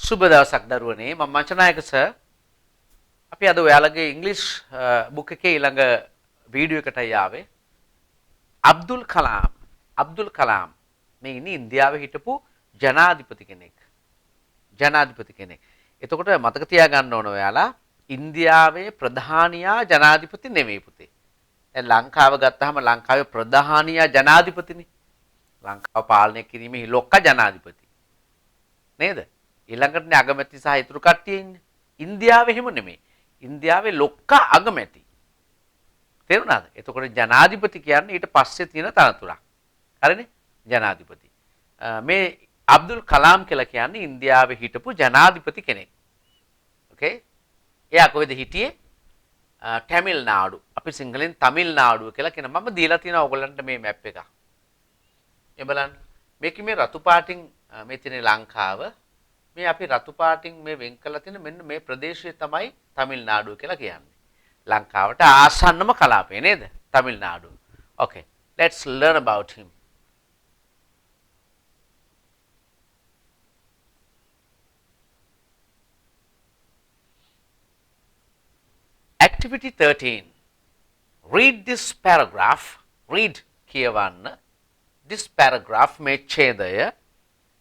සුබ දවසක් දරුවනේ මම මංචනායක සර් අපි අද ඔයාලගේ ඉංග්‍රීසි බුක් එකේ ඊළඟ වීඩියෝ එකටයි ආවේ අබ්දුල් කලාම් මේ ඉන්නේ ඉන්දියාවේ හිටපු ජනාධිපති කෙනෙක්. එතකොට මතක තියාගන්න ඕන ඔයාලා ඉන්දියාවේ ප්‍රධානියා ජනාධිපති නෙමෙයි පුතේ. දැන් ලංකාව ගත්තාම ලංකාවේ ප්‍රධානියා ජනාධිපතිනේ. ලංකාව පාලනය කිරීමේ ලොක්කා ජනාධිපති. නේද? ඊළඟටනේ අගමැති සහ ඉතුරු කට්ටිය ඉන්නේ. ඉන්දියාවේ එහෙම නෙමෙයි. ඉන්දියාවේ ලොක්කා අගමැති. තේරුණාද? එතකොට ජනාධිපති කියන්නේ ඊට පස්සේ තියෙන තනතුරක්. හරිනේ? ජනාධිපති. මේ අබ්දුල් කලාම් කියලා කියන්නේ ඉන්දියාවේ හිටපු ජනාධිපති කෙනෙක්. ඕකේ? එයා කොහෙද හිටියේ? තමිල්නාඩු. අපි සිංහලෙන් තමිල්නාඩුව කියලා කියන මම දීලා තියෙනවා ඔයගොල්ලන්ට මේ මැප් එක. මේ බලන්න. මේක මේ රතු පාටින් මේ තියෙන ලංකාව. මේ අපි රතු පාටින් මේ වෙන් කරලා තියෙන මෙන්න මේ ප්‍රදේශය තමයි තමිල්නාඩුව කියලා කියන්නේ. ලංකාවට ආසන්නම කලාපය නේද? තමිල්නාඩුව. Okay. Let's learn about him. Activity 13. Read this paragraph. Read කියවන්න. This paragraph මේ ඡේදය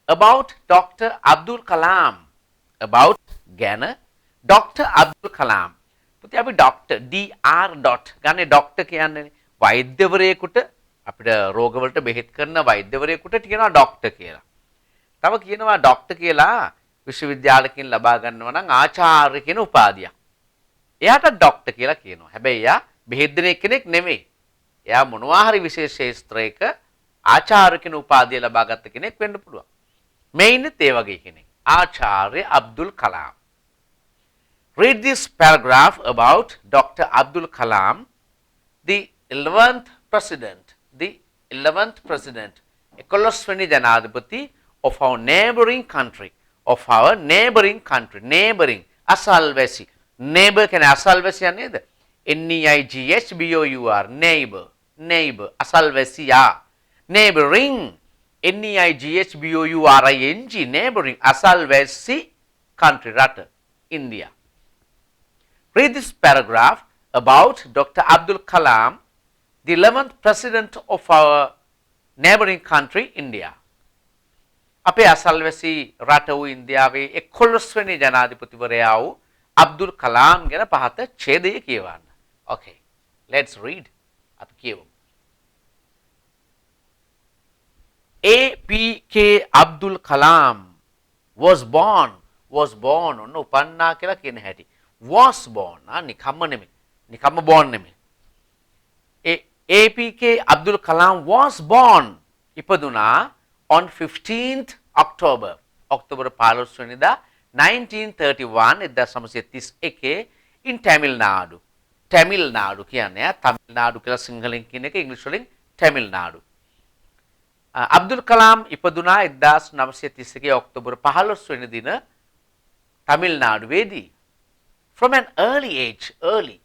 about Dr. Abdul Kalam. About ගැන Dr. Abdul Kalam. පුතේ අපි ડોක්ටර් DR ඩොට් ගන්නේ ડોක්ටර් කියන්නේ වෛද්‍යවරයෙකුට අපිට රෝගවලට බෙහෙත් කරන වෛද්‍යවරයෙකුට කියනවා ડોක්ටර් කියලා. තව කියනවා ડોක්ටර් කියලා විශ්වවිද්‍යාලකින් ලබා ගන්නවා නම් ආචාර්ය කියන උපාධියක්. එයාට ડોක්ටර් කියලා කියනවා. හැබැයි එයා බෙහෙත් දෙන කෙනෙක් නෙමෙයි. එයා මොනවා හරි විශේෂ ක්ෂේත්‍රයක ආචාර්ය කියන උපාධිය ලබා ගත්ත කෙනෙක් වෙන්න පුළුවන්. මේ ඉන්නේ ඒ වගේ කෙනෙක්. ආචාර්ය Abdul කලාම්. Read this paragraph about Dr. Abdul Kalam, the 11th president, 11th Janadipati of our neighboring country, neighboring, Asalvesi. Neighbor can Asalvesi another. NEIGHBOUR, neighbor, Asalvesia. Neighboring, NEIGHBOURING, neighboring, Asalvesi country, Rata, India. Read this paragraph about Dr. Abdul Kalam, the 11th president of our neighboring country, India. අපේ අසල්වැසි රට වූ ඉන්දියාවේ 11 වෙනි ජනාධිපතිවරයා වූ අබ්දුල් කලාම් ගැන පහත ඡේදය කියවන්න. Okay, let's read. අපි කියවමු. APK Abdul Kalam was born ඔන්න උපන්නා කියලා කියන හැටි. Was born නිකම්ම born නෙමෙයි. APK Abdul Kalam was born ඉපදුනා on 15th October ඔක්තෝබර් 15 වෙනිදා 1931 in Tamil Nadu කියන්නේ තමිල්නාඩු කියලා සිංහලෙන් කියන එක ඉංග්‍රීසි වලින් තමිල්නාඩු. අබ්දුල් කලාම් ඉපදුනා 1931 ඔක්තෝබර් 15 වෙනි දින තමිල්නාඩුවේදී. From an early age, early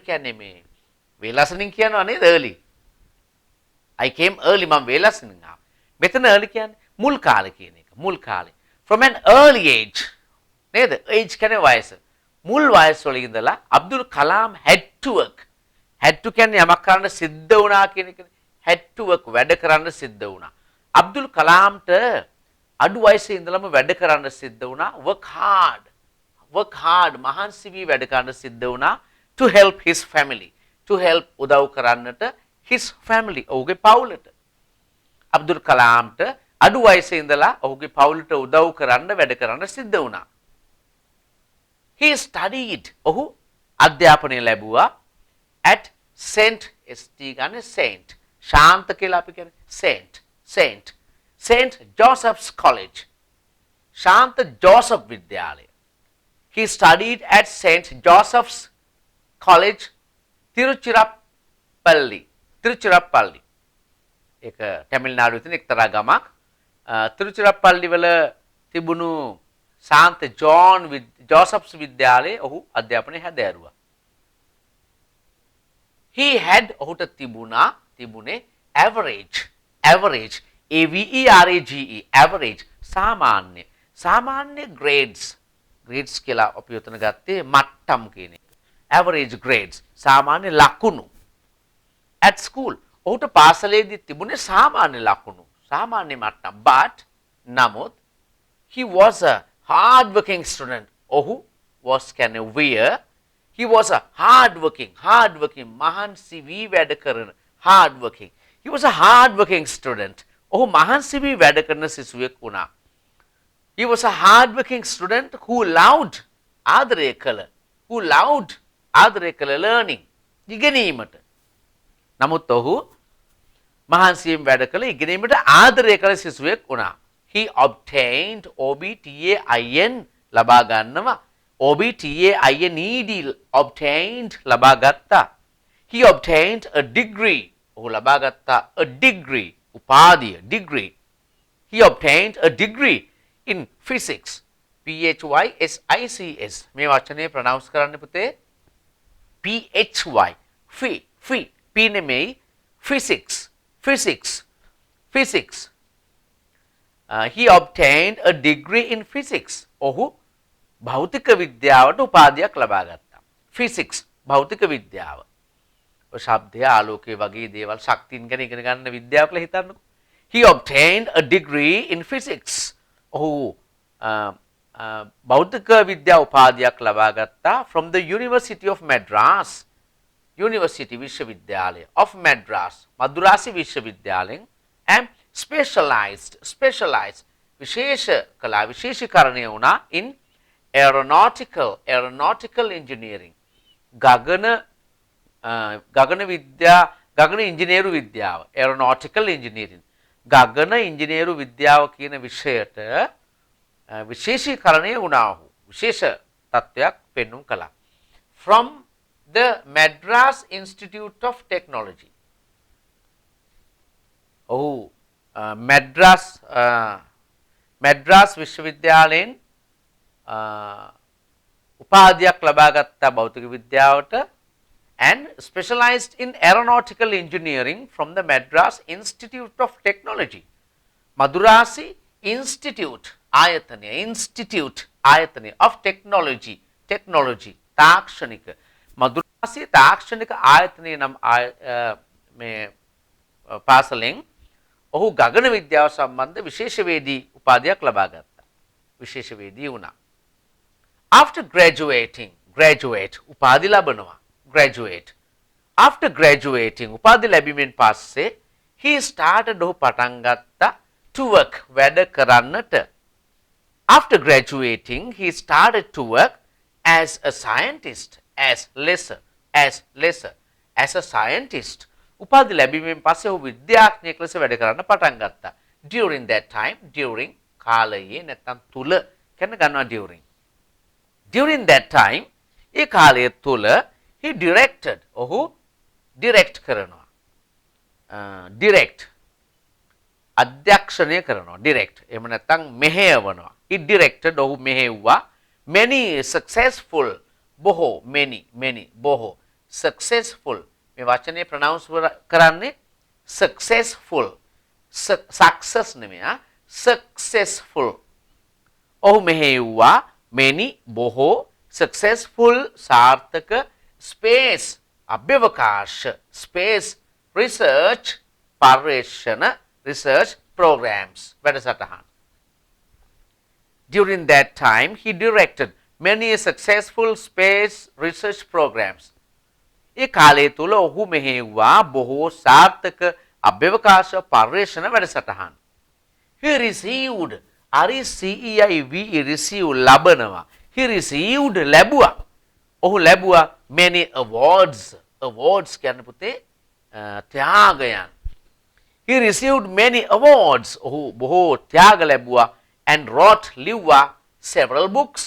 කියන්නේ මේ වේලසනින් කියනවා නේද early. I came early මම වේලසනින් ආවා. මෙතන early කියන්නේ මුල් කාලේ කියන එක. මුල් කාලේ. From an early age නේද? age කියන්නේ වයස. මුල් වයස වල ඉඳලා Abdul කලාම් had to work. had to කියන්නේ යමක් කරන්න සිද්ධ වුණා කියන එකනේ. had to work වැඩ කරන්න සිද්ධ වුණා. අබ්දුල් කලාම්ට අඩු වයසේ ඉඳලම වැඩ කරන්න සිද්ධ වුණා. work hard මහන්සි වී වැඩ කරන්න සිද්ධ වුණා to help his family. to help උදව් කරන්නට his family ඔහුගේ පවුලට. අබ්දුල් කලාම්ට අඩු වයසේ ඉඳලා ඔහුගේ පවුලට උදව් කරන්න වැඩ කරන්න සිද්ධ වුණා. He studied ඔහු අධ්‍යාපනය ලැබුවා at Saint ශාන්ත කියලා අපි කියන්නේ Saint Joseph's College. ශාන්ත ජෝසප් විද්‍යාලය. He studied at St. Joseph's College, Tiruchirappalli. ඒක තමිල්නාඩුවේ තියෙන එක්තරා ගමක්. තිරුචිරප්පල්ලි වල තිබුණු ශාන්ත ජෝසප්ස් විද්‍යාලයේ ඔහු අධ්‍යාපනය හැදෑරුවා. He had ඔහුට තිබුණේ average AVERAGE average සාමාන්‍ය grades කියලා අපි උතන ගත්තේ මට්ටම් කියන එක. average grades සාමාන්‍ය ලකුණු. at school ඔහුට පාසලේදී තිබුණේ සාමාන්‍ය ලකුණු. සාමාන්‍ය මට්ටම්. but නමුත් he was a hard working student. ඔහු was කියන්නේ were. He was a hard working මහන්සි වී වැඩ කරන hard working. He was a hard working student. ඔහු මහන්සි වී වැඩ කරන සිසුවෙක් වුණා. He was a hard working student who loved ආදරය කළ learning ඉගෙනීමට. නමුත් ඔහු මහන්සියෙන් වැඩ කළ ඉගෙනීමට ආදරය කළ සිසුවෙක් වුණා. He obtained OBTAIN ලබා ගන්නවා. OBTAINED obtained ලබා ගත්තා. He obtained a degree. ඔහු ලබා ගත්තා a degree උපාධිය degree. He obtained a degree in physics. PHYSICS මේ වචනේ ප්‍රොනවුන්ස් කරන්න පුතේ. PHY P නෙමෙයි physics. He obtained a degree in physics. ඔහු භෞතික විද්‍යාවට උපාධියක් ලබා ගත්තා. physics භෞතික විද්‍යාව. ඔය ශබ්දය ආලෝකය වගේ දේවල් ශක්තියින් ගැන ඉගෙන ගන්න විද්‍යාව කියලා හිතන්නකෝ. He obtained a degree in physics. ඔහු භෞතික විද්‍යා උපාධියක් ලබා ගත්තා from the University of Madras. University විශ්වවිද්‍යාලය of Madras මදුරාසි විශ්වවිද්‍යාලයෙන් and specialized විශේෂීකරණය වුණා in aeronautical engineering ගගන ඉංජිනේරු විද්‍යාව aeronautical engineering ගගන ඉංජිනේරු විද්‍යාව කියන විෂයට විශේෂීකරණය වුණා. ඔහු විශේෂ තත්ත්වයක් පෙන්වුම් කළා. from the Madras Institute of Technology. ඔහු මැඩ්‍රාස් විශ්වවිද්‍යාලයෙන් උපාධියක් ලබා ගත්තා භෞතික විද්‍යාවට and specialized in aeronautical engineering from the Madras Institute of Technology. Madurasi Institute ආයතනය of technology තාක්ෂණික මදුරාසි තාක්ෂණික ආයතනයේ නම් මේ පාසලෙන් ඔහු ගගන විද්‍යාව සම්බන්ධ විශේෂවේදී උපාධියක් ලබා ගත්තා. විශේෂවේදී වුණා. After graduate උපාධි ලබනවා. After graduating උපාධි ලැබීමෙන් පස්සේ he started ඔහු පටන් ගත්තා to work වැඩ කරන්නට. After graduating he started to work as a scientist as a scientist. උපාධි ලැබීමෙන් පස්සේ ඔහු විද්‍යාඥයෙක් ලෙස වැඩ කරන්න පටන් ගත්තා. During that time කාලයේ නැත්නම් තුල කියන ගන්නවා during that time ඒ කාලය තුල he directed ඔහු direct කරනවා. අධ්‍යක්ෂණය කරනවා direct. එහෙම නැත්නම් මෙහෙයවනවා. he directed ඔහු මෙහෙයුවා many successful බොහෝ successful මේ වචනේ ප්‍රොනවුන්ස් කරන්නේ successful success නෙමෙයි successful. ඔහු මෙහෙයුවා many බොහෝ successful සාර්ථක space අභ්‍යවකාශ space research පර්යේෂණ research programs වැඩසටහන්. During that time he directed many successful space research programs. ඒ කාලය තුල ඔහු මෙහෙයුවා බොහෝ සාර්ථක අභ්‍යවකාශ පර්යේෂණ වැඩසටහන්. He received ලබනවා. He received ලැබුවා. ඔහු ලැබුවා many awards කියන්නේ පුතේ ත්‍යාගයන්. He received many awards. ඔහු බොහෝ ත්‍යාග ලැබුවා and wrote ලිව්වා several books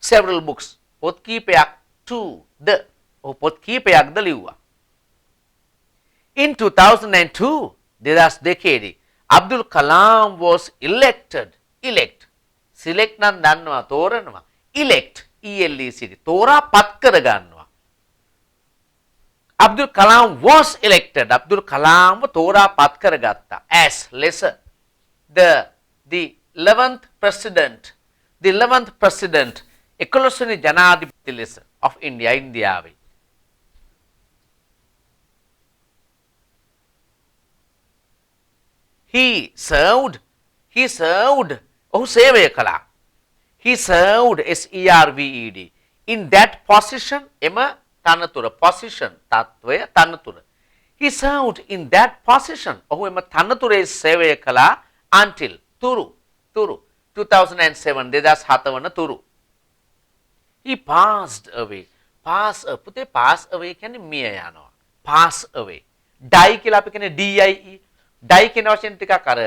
several books පොත් කීපයක් to the ඔහු පොත් කීපයක්ද ලිව්වා. In 2002 2002 Abdul Kalam was elected select නම් දන්නවා තෝරනවා elect තෝරා පත් කර ගන්නවා. Abdul Kalam was elected. Abdul Kalam තෝරා පත් කරගත්තා as ලෙස the 11th president, the 11th president, 11 වෙනි ජනාධිපති ලෙස of India, ඉන්දියාවේ. He served, ඔහු සේවය කළා. He served, SERVED, in that position, එම තනතුර, position, තත්වය, තනතුර. He served in that position, ඔහු එම තනතුරේ සේවය කළා until, තුරු, 2007, 2007 වන තුරු. He passed away. පුතේ pass away කියන්නේ මිය යනවා. pass away. die කියලා අපි කියන්නේ DIE. die කියන වචන ටිකක් අර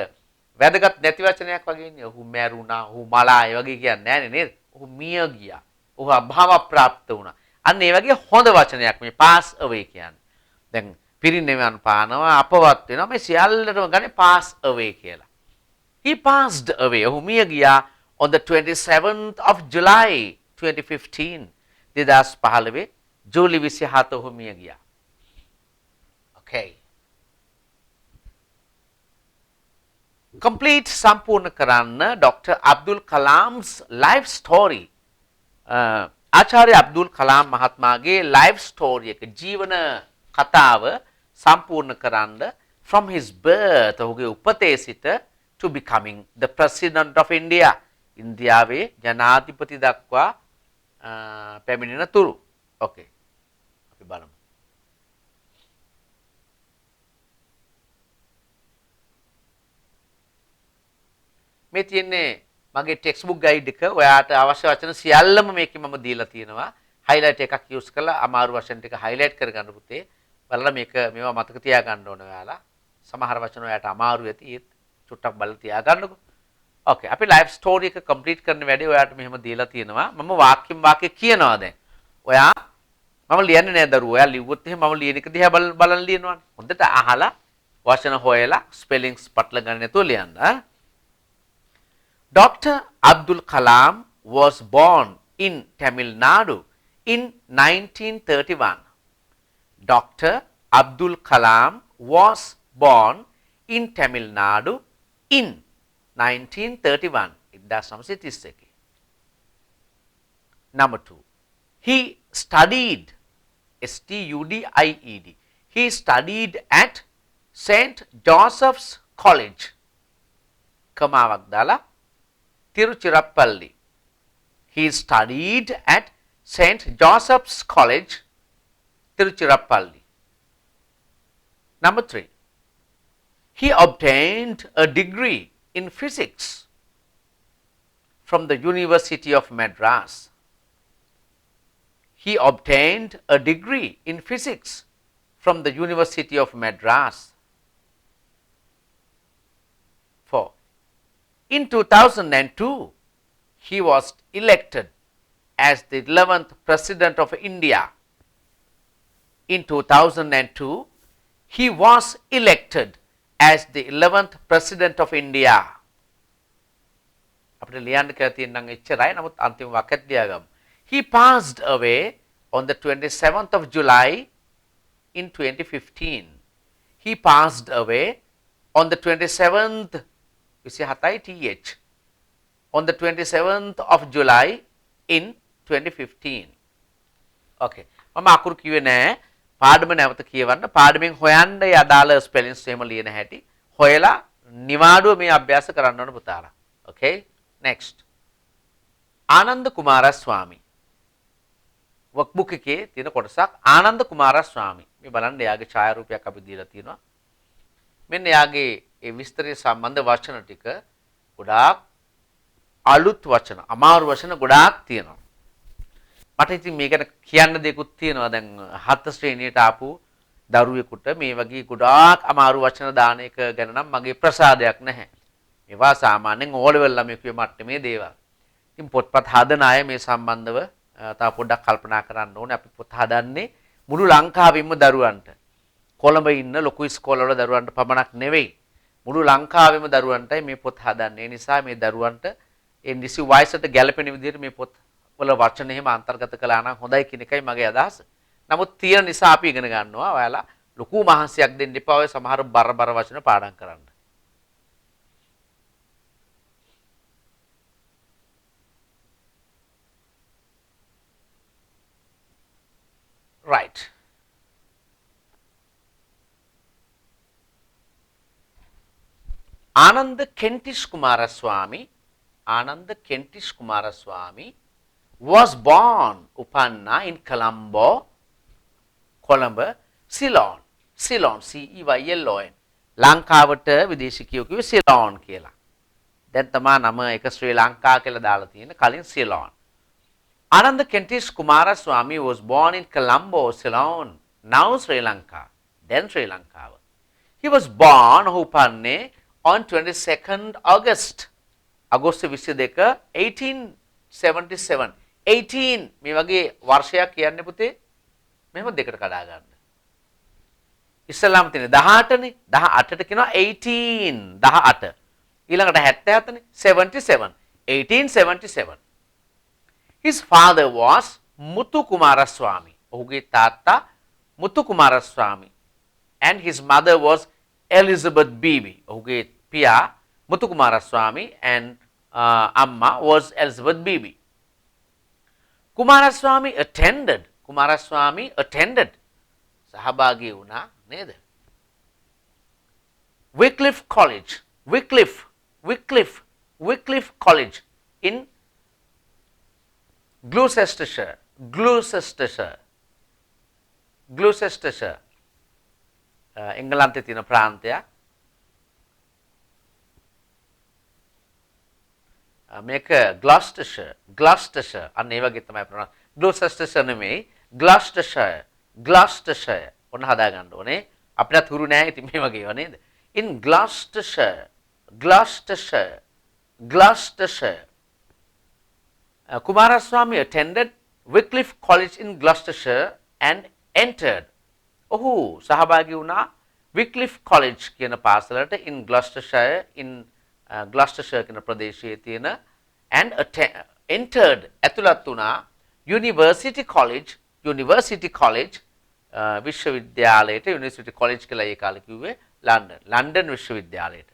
වැදගත් නැති වචනයක් වගේ ඉන්නේ. ඔහු මැරුණා, ඔහු මලා ඒ වගේ කියන්නේ නැහැ නේද? ඔහු මිය ගියා. ඔහු අභාව ප්‍රාප්ත වුණා. අන්න ඒ වගේ හොඳ වචනයක් මේ pass away කියන්නේ. දැන් පිරිනිවන් පානවා, අපවත් වෙනවා. මේ සියල්ලටම ගන්නේ pass away කියලා. He passed away. ඔහු මිය ගියා on the 27th of July 2015. 2015 ජූලි 27 ඔහු මිය ගියා. Okay. Complete සම්පූර්ණ කරන්න Dr. Abdul Kalam's life story. ආචාර්ය අබ්දුල් කලාම් මහත්මයාගේ life story එක ජීවන කතාව සම්පූර්ණ කරන්න from his birth ඔහුගේ උපතේ සිට to becoming the president of India. ඉන්දියාවේ ජනාධිපති දක්වා පැමිණෙන තුරු. Okay. අපි බලමු. මේ තියෙන්නේ මගේ ටෙක්ස්ට් බුක් ගයිඩ් එක. ඔයාට අවශ්‍ය වචන සියල්ලම මේකේ මම දීලා තියෙනවා. highlight එකක් use කරලා අමාරු වචන ටික highlight කරගන්න පුතේ. බලලා මේවා මතක තියාගන්න ඕන ඔයාලා. සමහර වචන ඔයාට අමාරු ඇති. ඒත් චුට්ටක් බලලා තියාගන්නකො. Okay. අපි live story එක complete කරන වැඩේ ඔයාට මෙහෙම දීලා තියෙනවා. මම වාක්‍ය කියනවා දැන්. ඔයා මම ලියන්නේ නෑ දරුවෝ. ඔයා ලිව්වොත් එහෙම මම ලියන එක දිහා බලන් ලියනවානේ. හොඳට අහලා වචන හොයලා spellings පටල ගන්න නැතුව ලියන්න. Dr. Abdul Kalam was born in Tamil Nadu in 1931. Dr. Abdul Kalam was born in Tamil Nadu in 1931. Number 2. He studied, STUDIED. He studied at St. Joseph's College, Kamavagdala, Tiruchirappalli. He studied at St. Joseph's College, Tiruchirappalli. Number 3. He obtained a degree in physics from the University of Madras. He obtained a degree in physics from the University of Madras. 4. In 2002, he was elected as the 11th President of India. In 2002, he was elected as the 11th President of India. අපිට ලියන්න කියලා තියෙන නම් එච්චරයි. නමුත් අන්තිම වාක්‍යත් ලියාගමු. He passed away on the 27th of July in 2015. He passed away on the 27th, TH, on the 27th of July in 2015. Okay. මම අකුරු කිව්වේ නෑ. පාඩම නැවත කියවන්න. පාඩමෙන් හොයන්න ඒ අදාළ ස්පෙලින්ස් එහෙම ලියන හැටි හොයලා නිවාඩුව මේ අභ්‍යාස කරන්න ඕන පුතාලා. Okay? Next. Ananda Kumaraswamy. workbook එකේ තියෙන කොටසක් ආනන්ද කුමාරස්වාමී. මේ බලන්න එයාගේ ඡායාරූපයක් අපි දීලා තියෙනවා. මෙන්න එයාගේ ඒ විස්තරය සම්බන්ධ වචන ටික ගොඩාක් අලුත් වචන, අමාරු වචන ගොඩාක් තියෙනවා. මට ඉතින් මේක කියන්න දෙකුත් තියෙනවා. දැන් 7 ශ්‍රේණියට ආපු දරුවෙකුට මේ වගේ ගොඩාක් අමාරු වචන දාන එක ගැන නම් මගේ ප්‍රසාදයක් නැහැ. ඒවා සාමාන්‍යයෙන් ඕ ලෙවල් ළමයෙකුගේ මට්ටමේ දේවල්. ඉතින් පොත්පත් හදන අය මේ සම්බන්ධව තව පොඩ්ඩක් කල්පනා කරන්න ඕනේ. අපි පොත් හදන්නේ මුළු ලංකාවෙම දරුවන්ට. කොළඹ ඉන්න ලොකු ඉස්කෝලවල දරුවන්ට පමණක් නෙවෙයි. මුළු ලංකාවෙම දරුවන්ටයි මේ පොත් හදන්නේ. ඒ නිසා මේ දරුවන්ට ඒ නිසි වයසට ගැලපෙන විදිහට මේ පොත් වල වචන එහෙම අන්තර්ගත කළා නම් හොඳයි කියන එකයි මගේ අදහස. නමුත් තියෙන නිසා අපි ඉගෙන ගන්නවා. ඔයාලා ලොකු මහන්සියක් දෙන්න එපා. ඔය සමහර බරබර වචන පාඩම් කරන්න. Ananda Kentish Kumaraswamy, Ananda Kentish Kumaraswamy was born Upanna in Colombo, Ceylon, Ceylon, CEYLON. ලංකාවට විදේශිකයෝ කිව්වේ සිලෝන් කියලා. දැන් තමයි නම එක ශ්‍රී ලංකා කියලා දාලා තියෙන කලින් Ceylon. Ananda Kentish Kumaraswamy was born in Colombo, Ceylon, now Sri Lanka, then Sri Lanka. He was born උපන්නේ on 22nd August, අගෝස්තු 22, 1877. 18 මේ වගේ වර්ෂයක් කියන්නේ පුතේ මෙහෙම දෙකට කඩා ගන්න. ඉස්ලාම් තියෙන 18නේ 18ට කියනවා 18 18 ඊළඟට 77නේ 77 1877. His father was Muthu Kumaraswamy. ඔහුගේ තාත්තා Muthu Kumaraswamy and his mother was Elizabeth Bibi. ඔහුගේ පියා Muthu Kumaraswamy and amma was Elizabeth Bibi. Kumaraswamy attended සහභාගී වුණා නේද? Wycliffe College in Gloucestershire. එංගලන්තේ තියෙන ප්‍රාන්තයක්. මේක Gloucestershire අන්න ඒ වගේ තමයි ප්‍රොනවුන්ස්. Gloucestershire නෙමෙයි Gloucestershire ඔන්න හදා ගන්න ඕනේ. අපිට හුරු නෑ ඉතින් මේ වගේ ඒවා නේද? In Gloucestershire. Kumaraswamy attended Wycliffe College in Gloucestershire and entered. ඔහු සහභාගී වුණා Wycliffe College කියන පාසලට in Gloucestershire කියන ප්‍රදේශයේ තියෙන and entered ඇතුළත් වුණා University College විශ්වවිද්‍යාලයට University College කියලා ඒ කාලේ කිව්වේ ලන්ඩන් විශ්වවිද්‍යාලයට.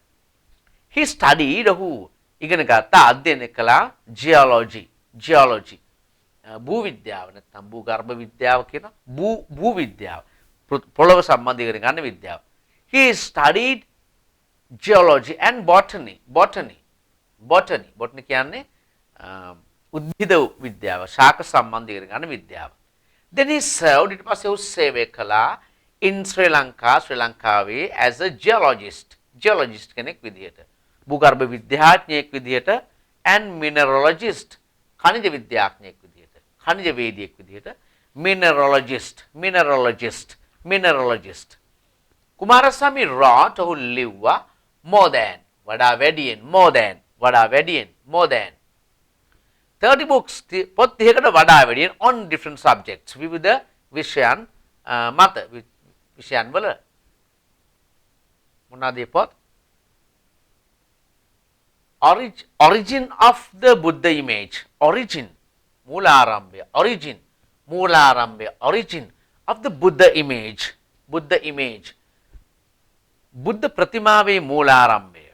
He studied ඔහු ඉගෙන ගත්තා අධ්‍යයනය කළා geology භූවිද්‍යාව නැත්නම් භූගර්භ විද්‍යාව කියන භූවිද්‍යාව පොළොව සම්බන්ධ ඉගෙන ගන්න විද්‍යාව. He studied geology and botany කියන්නේ උද්භිද විද්‍යාව ශාක සම්බන්ධ ඉගෙන ගන්න විද්‍යාව. Then he served ඊට පස්සේ ඔහු සේවය කළා in Sri ලංකාවේ as a geologist කෙනෙක් විදිහට භූගර්භ විද්‍යාඥයෙක් විදිහට and mineralogist khaniජ විද්‍යාඥයෙක් විදිහට khaniජ වේදියෙක් විදිහට mineralogist. Kumaraswamy wrote ඔහු ලිව්වා more than 30 books පොත් 30කට වඩා වැඩියෙන් on different subjects විවිධ විෂයන් මත විෂයන් වල මොනවාද මේ පොත්? Origin of the Buddha image. Origin of the Buddha image. Buddha ප්‍රතිමාවේ මූලාරම්භය.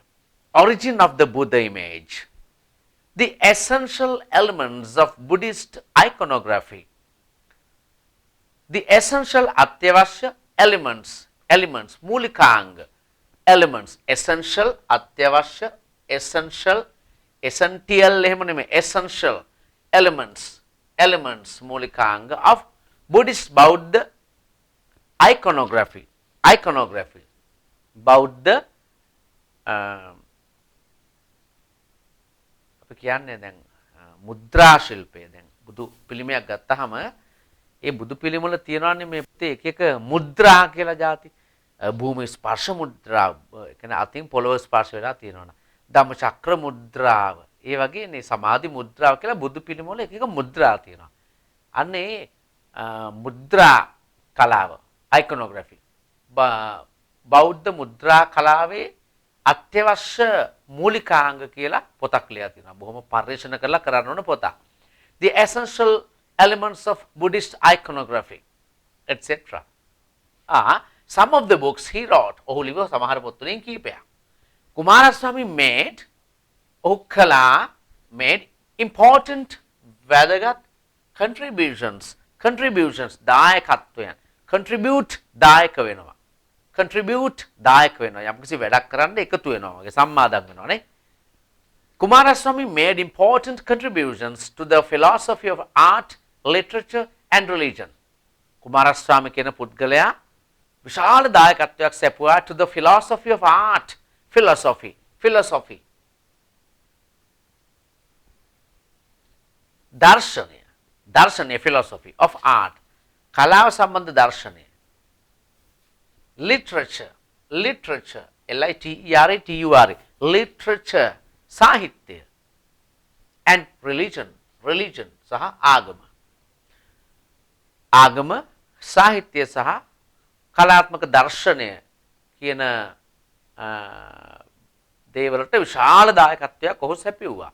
Origin of the Buddha image. The essential elements of Buddhist iconography. The essential අත්‍යවශ්‍ය elements මූලිකාංග elements essential අත්‍යවශ්‍ය essential එහෙම නෙමෙයි essential elements මූලිකාංග of Buddhist බෞද්ධ iconography බෞද්ධ අපි කියන්නේ දැන් මුද්‍රා ශිල්පය දැන් බුදු පිළිමයක් ගත්තාම ඒ බුදු පිළිම වල තියෙනවානේ මේ එක එක මුද්‍රා කියලා જાති භූමි ස්පර්ශ මුද්‍රා කියන්නේ අතින් පොළව ස්පර්ශ වෙලා තියෙනවා ධම්ම චක්‍ර මුද්‍රාව ඒ වගේ නේ සමාධි මුද්‍රාව කියලා බුදු පිළිම වල එක එක මුද්‍රා තියෙනවා අන්නේ මුද්‍රා කලාව iconography බෞද්ධ මුද්‍රා කලාවේ අත්‍යවශ්‍ය මූලිකාංග කියලා පොතක් ලියලා තියෙනවා. බොහොම පරිශන කරලා කරන්න ඕන පොතක්. The essential elements of Buddhist iconography etc. Some of the books he wrote. ඔහු ලිව සමහර පොත් වලින් කීපයක්. Kumaraswamy made important වැදගත් contributions දායකත්වයන් දායක වෙනවා. contribute දායක වෙනවා. යම්කිසි වැඩක් කරන්න එකතු වෙනවා වගේ සම්මාදම් වෙනවා නේ. Kumaraswamy made important contributions to the philosophy of art, literature and religion. Kumaraswamy කියන පුද්ගලයා විශාල දායකත්වයක් සැපුවා to the philosophy of art, philosophy. දර්ශනය philosophy of art. කලාව සම්බන්ධ දර්ශනය. Literature, L-I-T-E-R-A-T-U-R-E, literature, සාහිත්‍යය. And religion සහ ආගම. ආගම, සාහිත්‍යය සහ කලාත්මක දර්ශනය කියන දේවලට විශාල දායකත්වයක් ඔහු සැපයුවා.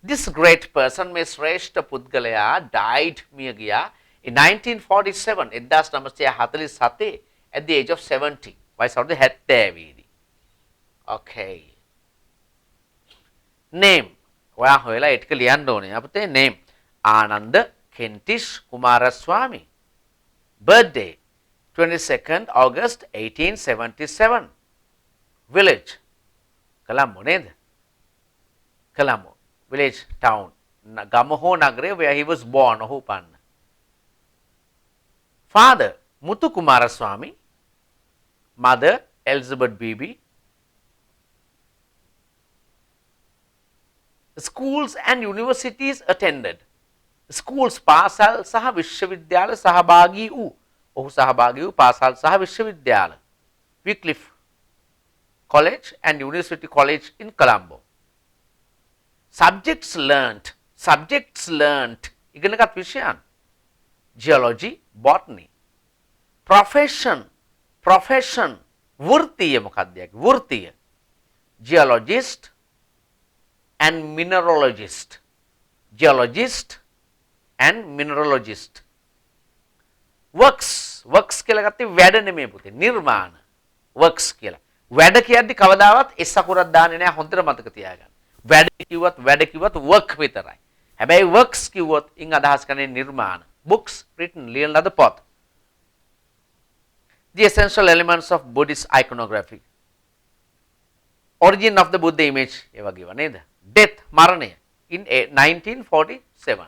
This great person, මේ ශ්‍රේෂ්ඨ පුද්ගලයා died මිය ගියා in 1947 1947 at the age of 70 වයස අවුරුදු 70 දී. Okay. Name. ඔයා හොයලා ඒ ටික ලියන්න ඕනේ. අපතේ name. Ananda කෙන්ටිෂ් Kumaraswamy. Birthday 22nd August 1877. Village. Colombo නේද? Colombo. Village, town. ගම හෝ නගරය where he was born. ඔහු උපන්න. Father Muthu Kumaraswamy. Mother Elizabeth Bibi. Schools and universities attended. Schools පාසල් සහ විශ්වවිද්‍යාල සහභාගී වූ. ඔහු සහභාගී වූ පාසල් සහ විශ්වවිද්‍යාල. Wycliffe College and University College in Colombo. Subjects learnt ඉගෙනගත් විෂයන්. Geology, botany. Profession වෘත්තීය මොකක්ද? වෘත්තීය. Geologist and mineralogist. Works කියලා ගත්තේ වැඩ නෙමෙයි පුතේ. නිර්මාණ. Works කියලා. වැඩ කියද්දි කවදාවත් එස් අකුරක් දාන්නේ නැහැ. හොඳට මතක තියාගන්න. වැඩ කිව්වත් work විතරයි. හැබැයි works කිව්වොත් ඉන් අදහස් කරන්නේ නිර්මාණ. Books written ලියන ලද පොත්. The essential elements of Buddhist iconography. Origin of the Buddha image ඒ වගේ ව නේද? Death මරණය in 1947.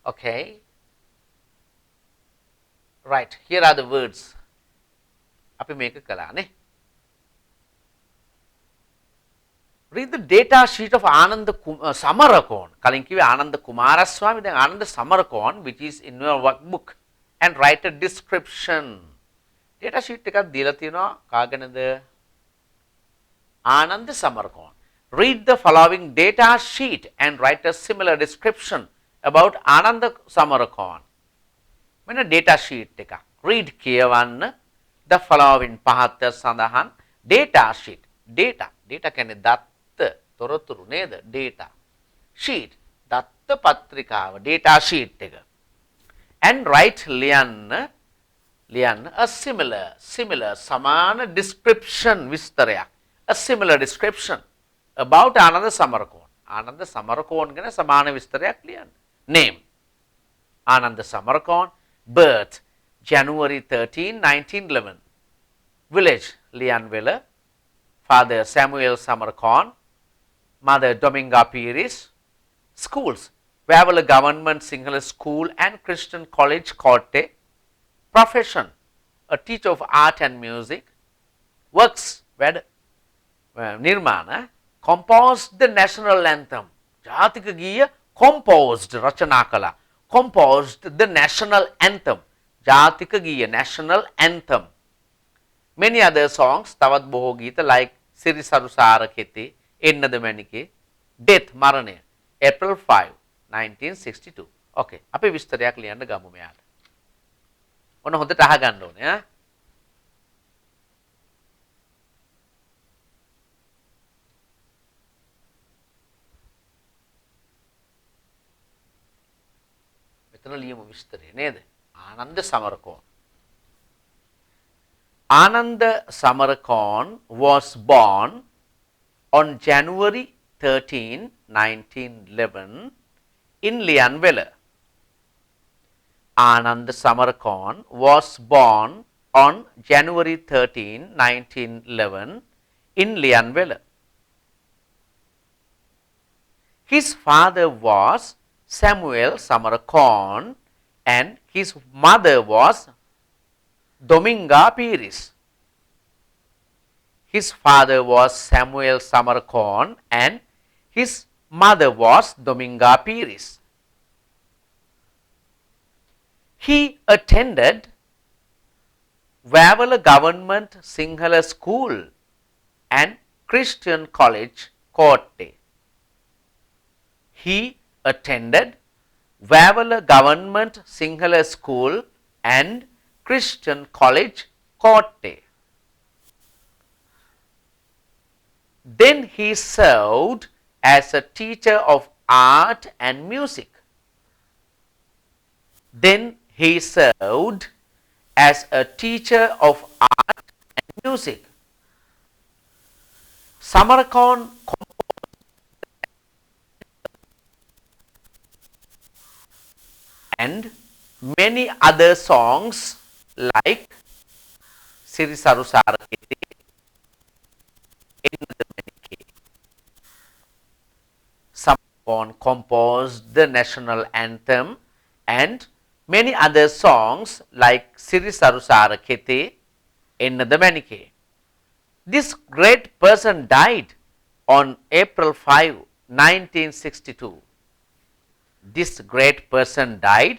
Okay. Right. Here are the words. අපි මේක කළානේ. Read the data sheet of Ananda Samarakon. කලින් කිව්වේ ආනන්ද කුමාරස්වාමි, දැන් Ananda Samarakoon which is in your workbook and write a description. Data sheet එකක් දීලා තියෙනවා කාගෙනද? Ananda Samarakoon. Read the following data sheet and write a similar description about Ananda Samarakon. මෙන්න data sheet එක. Read කියවන්න the following පහත සඳහන් data sheet. Data කියන්නේ දත්ත තොරතුරු නේද? Data sheet දත්ත පත්‍රිකාව data sheet එක. And write ලියන්න a similar සමාන description විස්තරයක්. A similar description about Ananda Samarakon. Ananda Samarakon ගැන සමාන විස්තරයක් ලියන්න. Name Ananda Samarakon. Birth January 13, 1911. Village Lianville. Father Samuel Samarakon. Mother Dominga Piris. Schools Vavala Government Sinhala School and Christian College Corte. Profession a teacher of art and music. Works Nirmana composed the national anthem. Jatika Giya composed Rachanakala. Composed the national anthem. Jatika Giya national anthem. Many other songs, Tavat Boho Gita like Sirisarusara Kete, Ennada Manike, Death Marane, April 5, 1962. Okay, අපි විස්තරයක් ලියන්න ගමු මෙයාට. ඔන්න හොඳට අහගන්න ඕනේ ඈ. මෙතන ලියමු විස්තරය නේද? Ananda Samarakoon. Ananda Samarakon was born on January 13, 1911 in Lianville. Ananda Samarakon was born on January 13, 1911 in Lianville. His father was Samuel Samarkand and his mother was Dominga Pires. His father was Samuel Samarkand and his mother was Dominga Pires. He attended Wavala Government Sinhala School and Christian College, Kotte. He attended Wavala Government Sinhala School and Christian College, Kotte. Then he served as a teacher of art and music. Then he served as a teacher of art and music. Samarkand and many other songs like Sirisaru Sarakete, Samarkand composed the national anthem and many other songs like Sirisaru Sarakete, Ennada Manike. This great person died on April 5, 1962. This great person died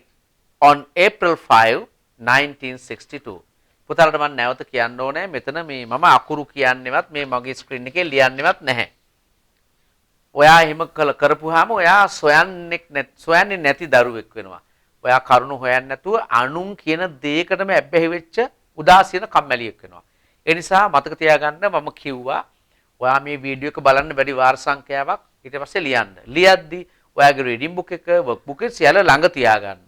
on April 5, 1962. පුතාලට මම නැවත කියන්න ඕනේ මෙතන මේ මම අකුරු කියන්නේවත් මේ මගේ ස්ක්‍රීන් එකේ ලියන්නේවත් නැහැ. ඔයා එහෙම කරපුවාම ඔයා සොයන්නේ නැති දරුවෙක් වෙනවා. ඔයා කරුණු හොයන්නේ නැතුව අනුන් කියන දෙයකටම ඇබ්බැහි වෙච්ච උදාසීන කම්මැලියෙක් වෙනවා. ඒ නිසා මතක තියාගන්න මම කිව්වා ඔයා මේ වීඩියෝ එක බලන්න වැඩි වාර සංඛ්‍යාවක් ඊට පස්සේ ලියන්න. ලියද්දි ඔයාගේ රීඩින් බුක් එක වර්ක් බුක් එක සියල්ල ළඟ තියාගන්න.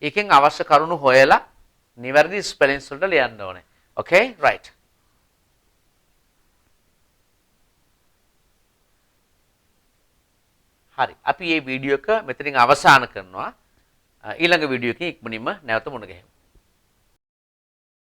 ඒකෙන් අවශ්‍ය කරුණු හොයලා නිවැරදි ස්පෙලින්ස් වලට ලියන්න ඕනේ. Okay? Right. හරි. අපි මේ වීඩියෝ එක මෙතනින් අවසන් කරනවා. ඊළඟ වීඩියෝ එකකින් ඉක්මනින්ම නැවත මුණ ගැහෙමු.